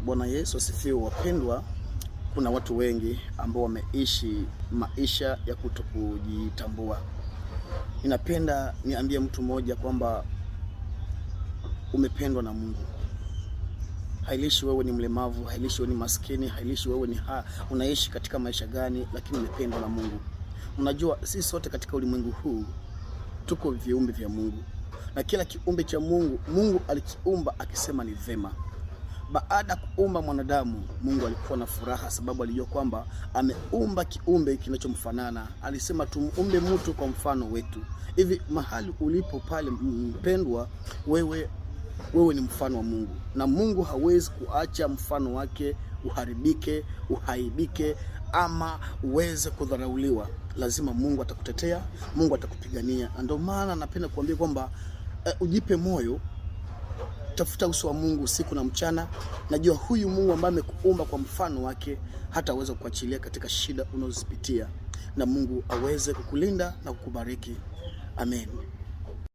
Bwana Yesu asifiwe. Wapendwa, kuna watu wengi ambao wameishi maisha ya kutokujitambua. Ninapenda niambie mtu mmoja kwamba umependwa na Mungu. Hailishi wewe ni mlemavu, hailishi wewe ni maskini, hailishi wewe ni unaishi katika maisha gani, lakini umependwa na Mungu. Unajua sisi sote katika ulimwengu huu tuko viumbe vya Mungu. Na kila kiumbe cha Mungu, Mungu alikiumba akisema ni vema. Baada ya kuumba mwanadamu, Mungu alikuwa na furaha sababu alijua kwamba ameumba kiumbe kinachomfanana. Alisema tumuumbe mtu kwa mfano wetu. Hivi mahali ulipo pale mpendwa, wewe ni mfano wa Mungu. Na Mungu hawezi kuacha mfano wake uharibike, uhaibike ama uweze kudharauliwa. Lazima Mungu atakutetea, Mungu atakupigania. Ndio maana napenda kuambia kwamba ujipe moyo. Tafuta uso wa Mungu usiku na mchana. Najua huyu Mungu ambaye amekuumba kwa mfano wake hataweza kuachilia katika shida unazozipitia, na Mungu aweze kukulinda na kukubariki. Amen.